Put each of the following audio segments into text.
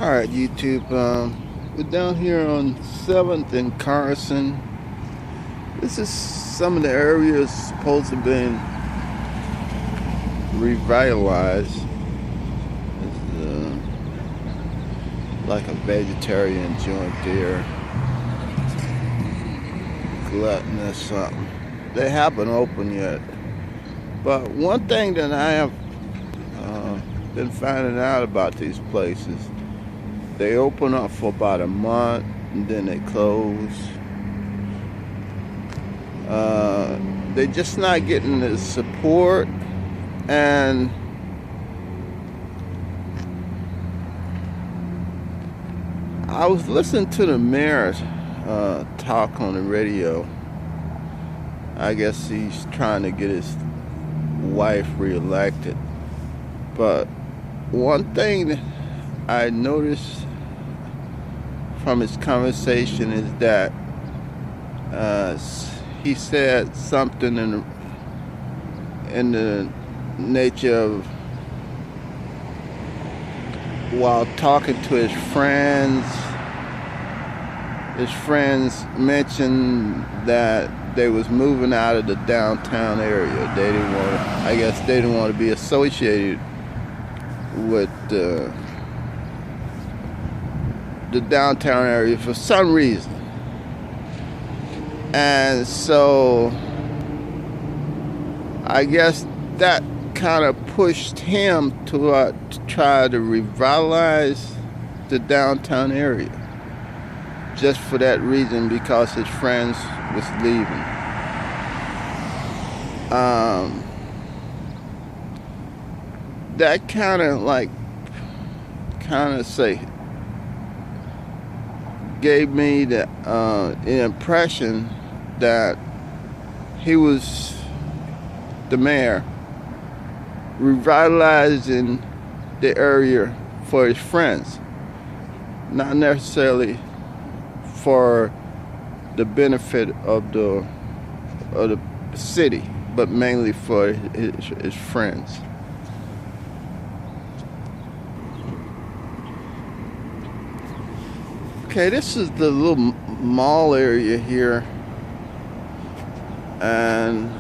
Alright, YouTube, we're down here on 7th and Carson. This is some of the areas supposed to have been revitalized. It's like a vegetarian joint there. Glutton or something. They haven't opened yet. But one thing that I have been finding out about these places, they open up for about a month and then they close. They're just not getting the support, and I was listening to the mayor talk on the radio. I guess he's trying to get his wife reelected. But one thing that I noticed from his conversation is that he said something in the nature of, while talking to his friends mentioned that they was moving out of the downtown area. They didn't want to, I guess they didn't want to be associated with the downtown area for some reason. And so I guess that kind of pushed him to try to revitalize the downtown area, just for that reason, because his friends was leaving. That kind of gave me the impression that he was, the mayor, revitalizing the area for his friends, not necessarily for the benefit of the city, but mainly for his friends. Okay, this is the little mall area here, and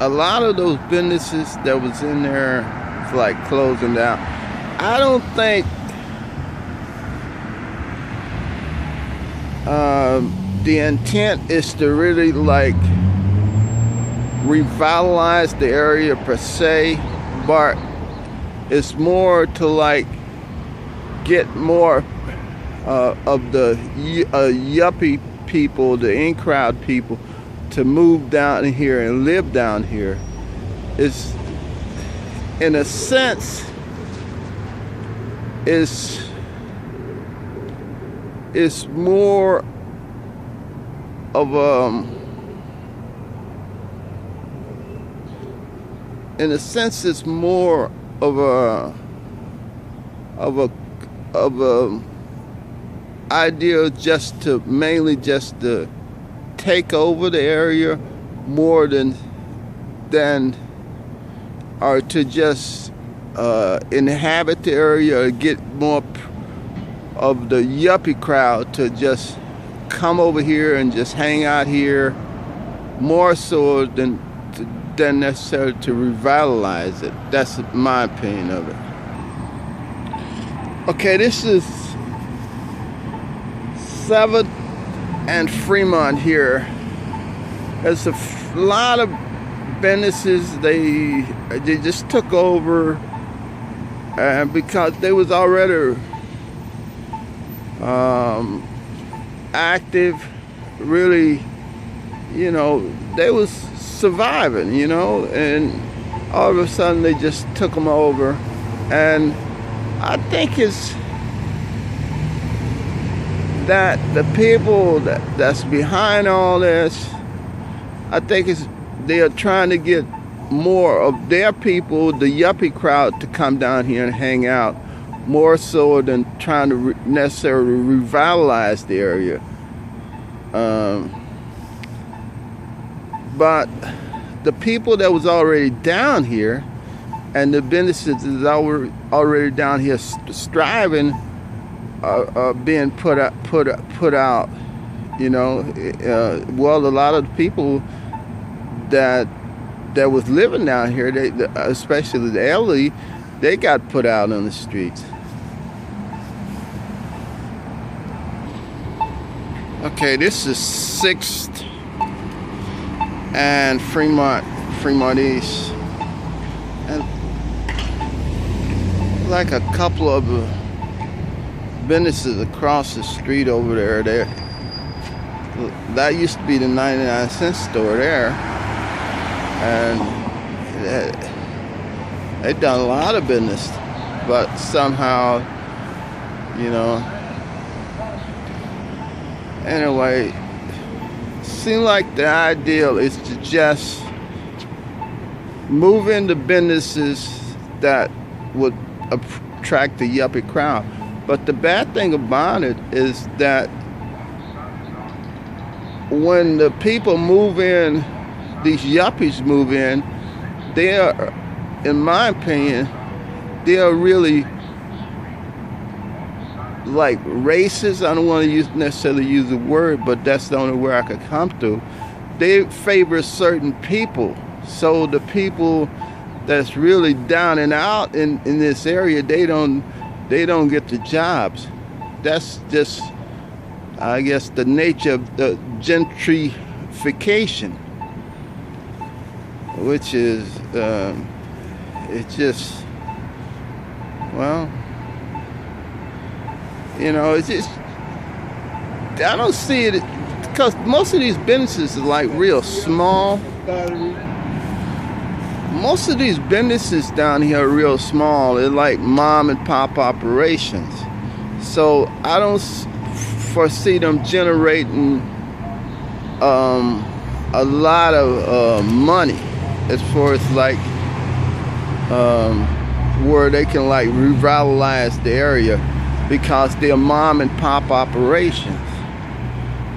a lot of those businesses that was in there is like closing down. I don't think the intent is to really like revitalize the area per se, but it's more to like get more of the yuppie people, the in-crowd people, to move down here and live down here. It's, in a sense, it's more of a, in a sense, it's more of a idea just to take over the area more than or to just inhabit the area, or get more of the yuppie crowd to just come over here and just hang out here, more so than necessarily to revitalize it. That's my opinion of it. Okay, this is 7th and Fremont here. There's a lot of businesses they just took over, because they was already active, really, they was surviving, and all of a sudden they just took them over. And I think it's that the people that's behind all this, I think they are trying to get more of their people, the yuppie crowd, to come down here and hang out, more so than trying to necessarily revitalize the area. But the people that was already down here, and the businesses that already down here striving are being put out. You know, well, a lot of the people that was living down here, especially the elderly, they got put out on the streets. Okay, this is 6th and Fremont East, and like a couple of businesses across the street over there. That used to be the 99-cent store there, and they've done a lot of business, but somehow, you know. Anyway, seems like the ideal is to just move into businesses that would attract the yuppie crowd. But the bad thing about it is that when the people move in, these yuppies move in, they are, in my opinion, they are really like racist. I don't want to necessarily use the word, but that's the only word I could come to. They favor certain people. So the people that's really down and out in this area, they don't get the jobs. That's just, I guess, the nature of the gentrification, which is, it's just, well, you know, it's just, I don't see it, because most of these businesses are like real small. Most of these businesses down here are real small. They're like mom and pop operations. So I don't foresee them generating a lot of money as far as like where they can like revitalize the area, because they're mom and pop operations.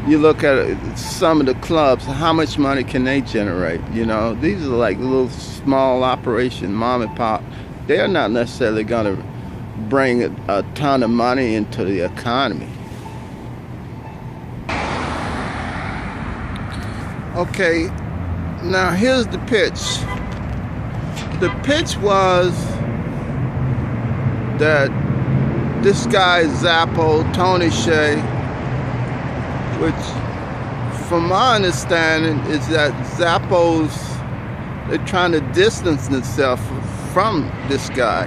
You look at some of the clubs, how much money can they generate? You know, these are like little small operation, mom and pop. They're not necessarily gonna bring a ton of money into the economy. Okay, now here's the pitch. The pitch was that this guy Zappo, Tony Shea, which from my understanding is that Zappos, they're trying to distance themselves from this guy.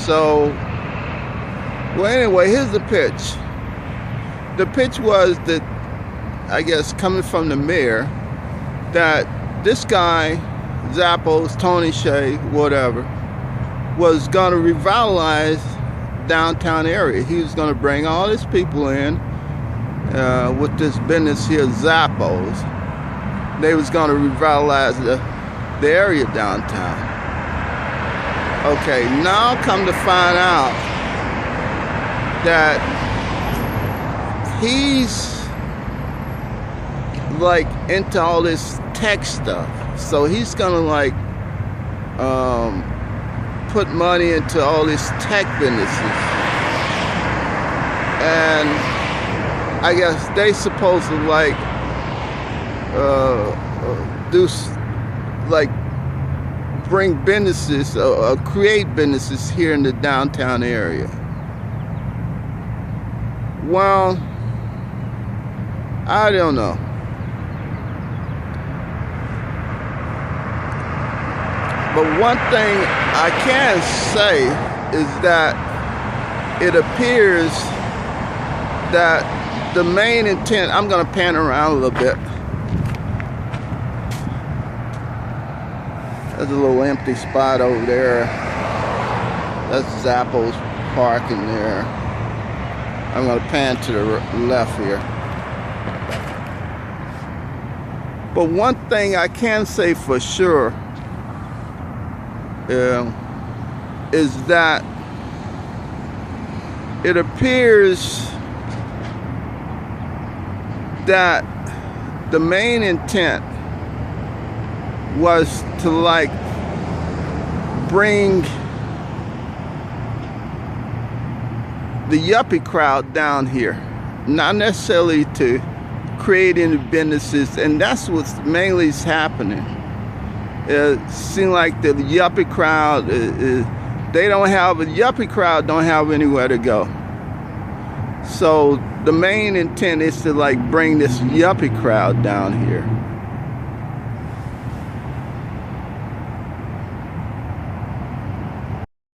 So, well, anyway, here's the pitch. The pitch was that, I guess, coming from the mayor, that this guy, Zappos, Tony Shea, whatever, was going to revitalize downtown area. He was going to bring all his people in with this business here, Zappos. They was going to revitalize the area downtown. Okay, now come to find out that he's like into all this tech stuff. So he's gonna like put money into all these tech businesses. And I guess they supposed to like bring businesses or create businesses here in the downtown area. Well, I don't know. But one thing I can say is that it appears that the main intent, I'm going to pan around a little bit. There's a little empty spot over there. That's Zappos parking there. I'm going to pan to the left here. But one thing I can say for sure is that it appears that the main intent was to like bring the yuppie crowd down here, not necessarily to create any businesses, and that's what's mainly is happening. It seems like the yuppie crowd the yuppie crowd don't have anywhere to go. So the main intent is to like bring this yuppie crowd down here.